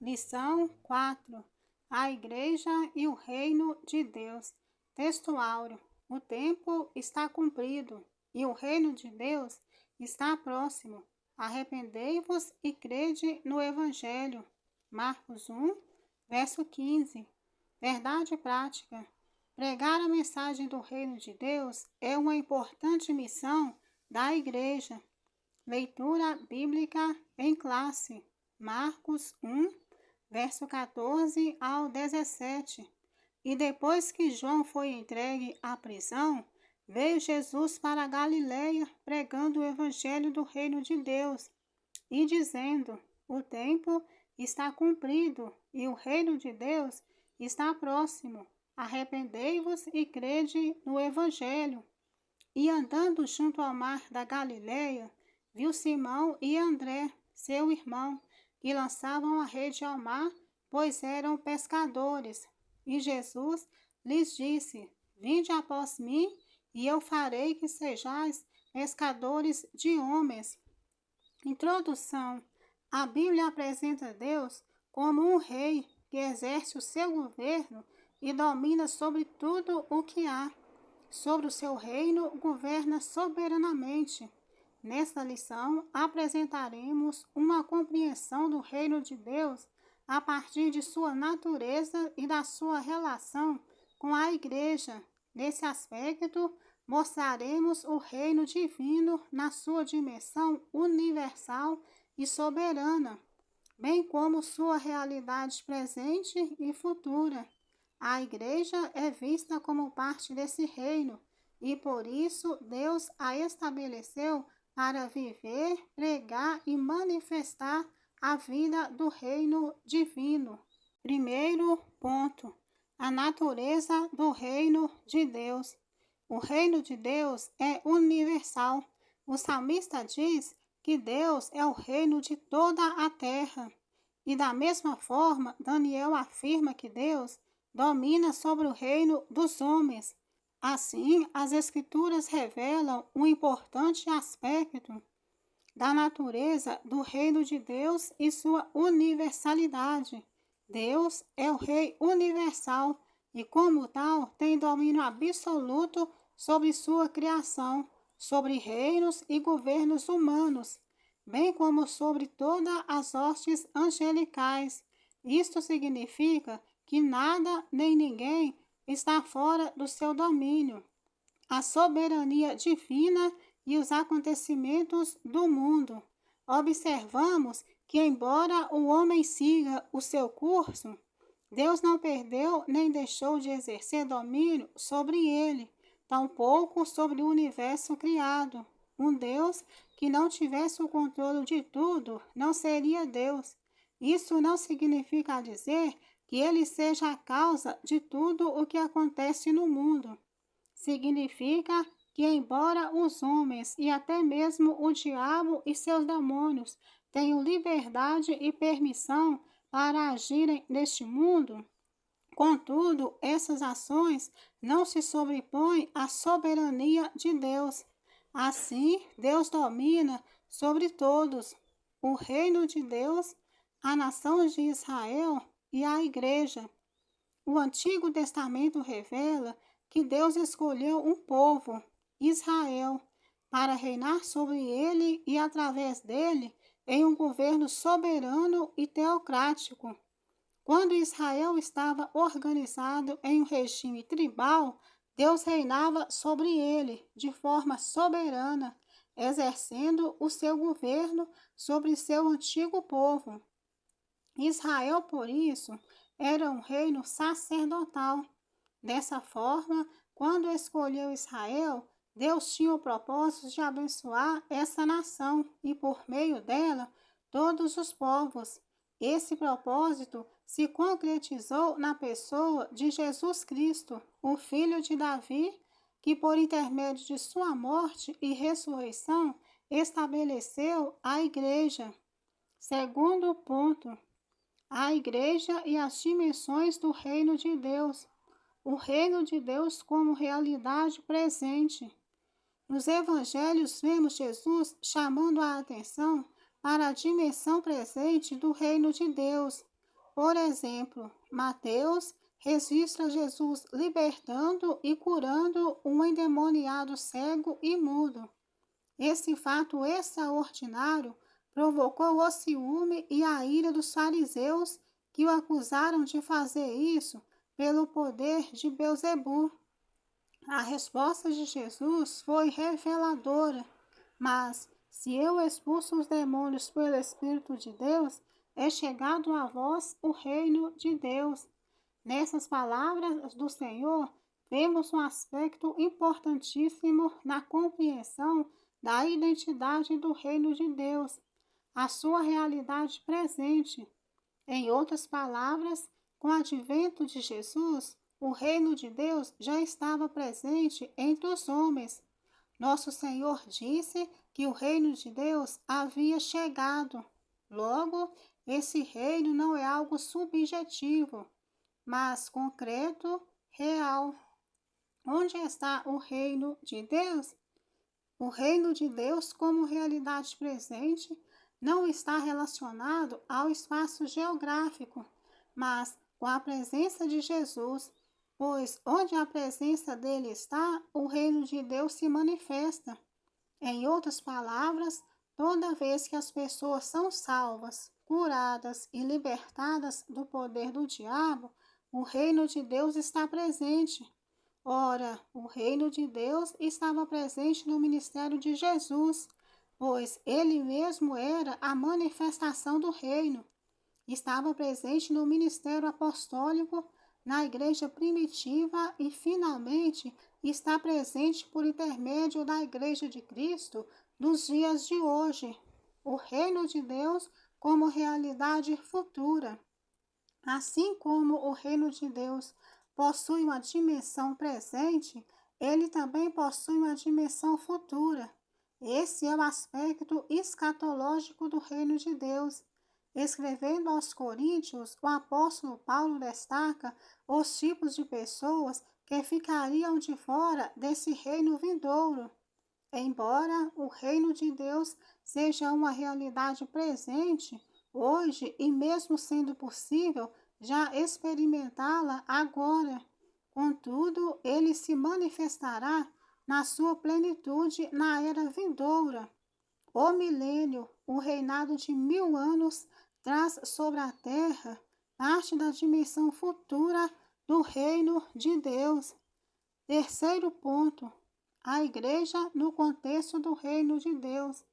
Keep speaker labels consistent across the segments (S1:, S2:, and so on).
S1: Lição 4. A Igreja e o Reino de Deus. Texto áureo. O tempo está cumprido e o reino de Deus está próximo. Arrependei-vos e crede no Evangelho. Marcos 1, verso 15. Verdade prática. Pregar a mensagem do reino de Deus é uma importante missão da Igreja. Leitura bíblica em classe. Marcos 1, verso 14 ao 17. E depois que João foi entregue à prisão, veio Jesus para a Galileia pregando o evangelho do reino de Deus e dizendo: o tempo está cumprido e o reino de Deus está próximo. Arrependei-vos e crede no evangelho. E andando junto ao mar da Galileia, viu Simão e André, seu irmão, que lançavam a rede ao mar, pois eram pescadores. E Jesus lhes disse: vinde após mim, e eu farei que sejais pescadores de homens. Introdução. A Bíblia apresenta Deus como um rei que exerce o seu governo e domina sobre tudo o que há. Sobre o seu reino, governa soberanamente. Nesta lição, apresentaremos uma compreensão do reino de Deus a partir de sua natureza e da sua relação com a Igreja. Nesse aspecto, mostraremos o reino divino na sua dimensão universal e soberana, bem como sua realidade presente e futura. A Igreja é vista como parte desse reino e, por isso, Deus a estabeleceu para viver, pregar e manifestar a vida do reino divino. Primeiro ponto: a natureza do reino de Deus. O reino de Deus é universal. O salmista diz que Deus é o reino de toda a terra. E da mesma forma, Daniel afirma que Deus domina sobre o reino dos homens. Assim, as Escrituras revelam um importante aspecto da natureza do reino de Deus e sua universalidade. Deus é o Rei universal e, como tal, tem domínio absoluto sobre sua criação, sobre reinos e governos humanos, bem como sobre todas as hostes angelicais. Isto significa que nada nem ninguém está fora do seu domínio. A soberania divina e os acontecimentos do mundo. Observamos que, embora o homem siga o seu curso, Deus não perdeu nem deixou de exercer domínio sobre ele, tampouco sobre o universo criado. Um Deus que não tivesse o controle de tudo não seria Deus. Isso não significa dizer que ele seja a causa de tudo o que acontece no mundo. Significa que, embora os homens e até mesmo o diabo e seus demônios tenham liberdade e permissão para agirem neste mundo, contudo, essas ações não se sobrepõem à soberania de Deus. Assim, Deus domina sobre todos, o reino de Deus, a nação de Israel e a Igreja. O Antigo Testamento revela que Deus escolheu um povo, Israel, para reinar sobre ele e através dele em um governo soberano e teocrático. Quando Israel estava organizado em um regime tribal, Deus reinava sobre ele de forma soberana, exercendo o seu governo sobre seu antigo povo. Israel, por isso, era um reino sacerdotal. Dessa forma, quando escolheu Israel, Deus tinha o propósito de abençoar essa nação e, por meio dela, todos os povos. Esse propósito se concretizou na pessoa de Jesus Cristo, o Filho de Davi, que, por intermédio de sua morte e ressurreição, estabeleceu a Igreja. Segundo ponto: a Igreja e as dimensões do reino de Deus. O reino de Deus como realidade presente. Nos evangelhos vemos Jesus chamando a atenção para a dimensão presente do reino de Deus. Por exemplo, Mateus registra Jesus libertando e curando um endemoniado cego e mudo. Esse fato extraordinário provocou o ciúme e a ira dos fariseus, que o acusaram de fazer isso pelo poder de Beelzebul. A resposta de Jesus foi reveladora: mas se eu expulso os demônios pelo Espírito de Deus, é chegado a vós o reino de Deus. Nessas palavras do Senhor, vemos um aspecto importantíssimo na compreensão da identidade do reino de Deus, a sua realidade presente. Em outras palavras, com o advento de Jesus, o reino de Deus já estava presente entre os homens. Nosso Senhor disse que o reino de Deus havia chegado. Logo, esse reino não é algo subjetivo, mas concreto, real. Onde está o reino de Deus? O reino de Deus, como realidade presente, não está relacionado ao espaço geográfico, mas com a presença de Jesus, pois onde a presença dele está, o reino de Deus se manifesta. Em outras palavras, toda vez que as pessoas são salvas, curadas e libertadas do poder do diabo, o reino de Deus está presente. Ora, o reino de Deus estava presente no ministério de Jesus, pois ele mesmo era a manifestação do reino. Estava presente no ministério apostólico, na igreja primitiva e, finalmente, está presente por intermédio da igreja de Cristo nos dias de hoje. O reino de Deus como realidade futura. Assim como o reino de Deus possui uma dimensão presente, ele também possui uma dimensão futura. Esse é o aspecto escatológico do reino de Deus. Escrevendo aos Coríntios, o apóstolo Paulo destaca os tipos de pessoas que ficariam de fora desse reino vindouro. Embora o reino de Deus seja uma realidade presente hoje e mesmo sendo possível já experimentá-la agora, contudo, ele se manifestará na sua plenitude na era vindoura. O milênio, o reinado de 1000 anos, traz sobre a terra parte da dimensão futura do reino de Deus. Terceiro ponto, a igreja no contexto do reino de Deus.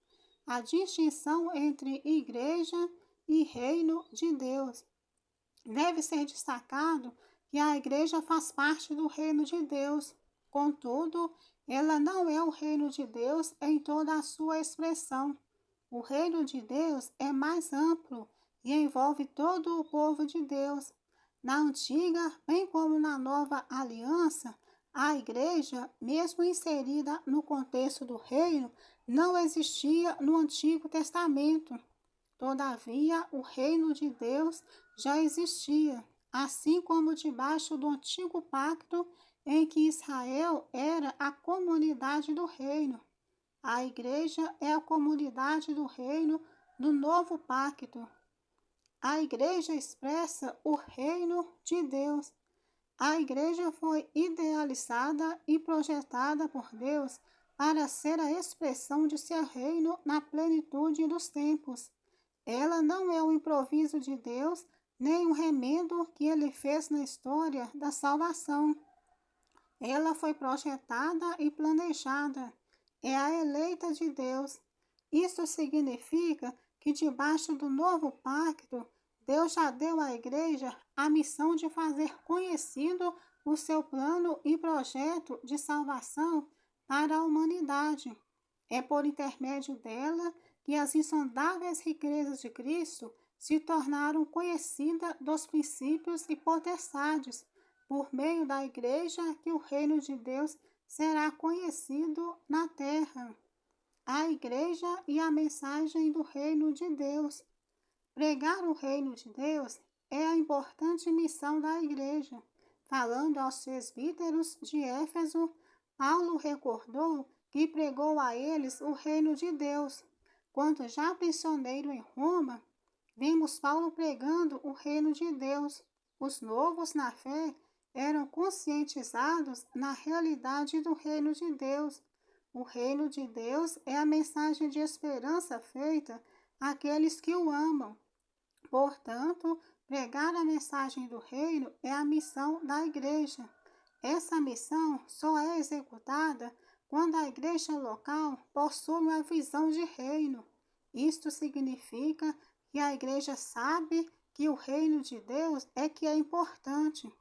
S1: A distinção entre igreja e reino de Deus. Deve ser destacado que a igreja faz parte do reino de Deus. Contudo, ela não é o reino de Deus em toda a sua expressão. O reino de Deus é mais amplo e envolve todo o povo de Deus. Na antiga, bem como na nova aliança, a igreja, mesmo inserida no contexto do reino, não existia no Antigo Testamento. Todavia, o reino de Deus já existia, assim como debaixo do antigo pacto em que Israel era a comunidade do reino. A igreja é a comunidade do reino do novo pacto. A igreja expressa o reino de Deus. A igreja foi idealizada e projetada por Deus para ser a expressão de seu reino na plenitude dos tempos. Ela não é um improviso de Deus, nem um remendo que ele fez na história da salvação. Ela foi projetada e planejada. É a eleita de Deus. Isso significa que debaixo do novo pacto, Deus já deu à igreja a missão de fazer conhecido o seu plano e projeto de salvação para a humanidade. É por intermédio dela que as insondáveis riquezas de Cristo se tornaram conhecidas dos princípios e potestades, por meio da igreja que o reino de Deus será conhecido na terra. A igreja e a mensagem do reino de Deus. Pregar o reino de Deus é a importante missão da igreja. Falando aos presbíteros de Éfeso, Paulo recordou que pregou a eles o reino de Deus. Quando já prisioneiro em Roma, vimos Paulo pregando o reino de Deus. Os novos na fé eram conscientizados na realidade do reino de Deus. O reino de Deus é a mensagem de esperança feita àqueles que o amam. Portanto, pregar a mensagem do reino é a missão da igreja. Essa missão só é executada quando a igreja local possui uma visão de reino. Isto significa que a igreja sabe que o reino de Deus é que é importante.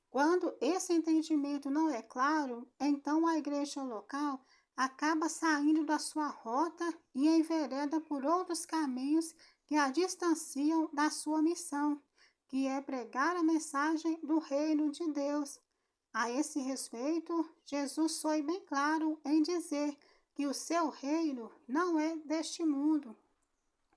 S1: Quando esse entendimento não é claro, então a igreja local acaba saindo da sua rota e envereda por outros caminhos que a distanciam da sua missão, que é pregar a mensagem do reino de Deus. A esse respeito, Jesus foi bem claro em dizer que o seu reino não é deste mundo.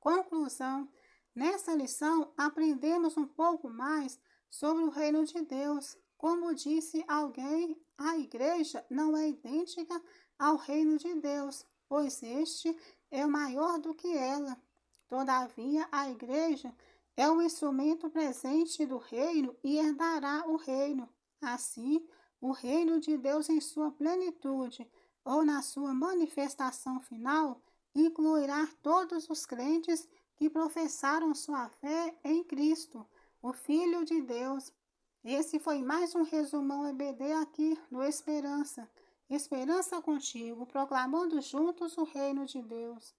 S1: Conclusão: nessa lição aprendemos um pouco mais sobre o reino de Deus. Como disse alguém, a igreja não é idêntica ao reino de Deus, pois este é maior do que ela. Todavia, a igreja é o instrumento presente do reino e herdará o reino. Assim, o reino de Deus em sua plenitude ou na sua manifestação final incluirá todos os crentes que professaram sua fé em Cristo, o Filho de Deus. Esse foi mais um resumão EBD aqui no Esperança. Esperança contigo, proclamando juntos o reino de Deus.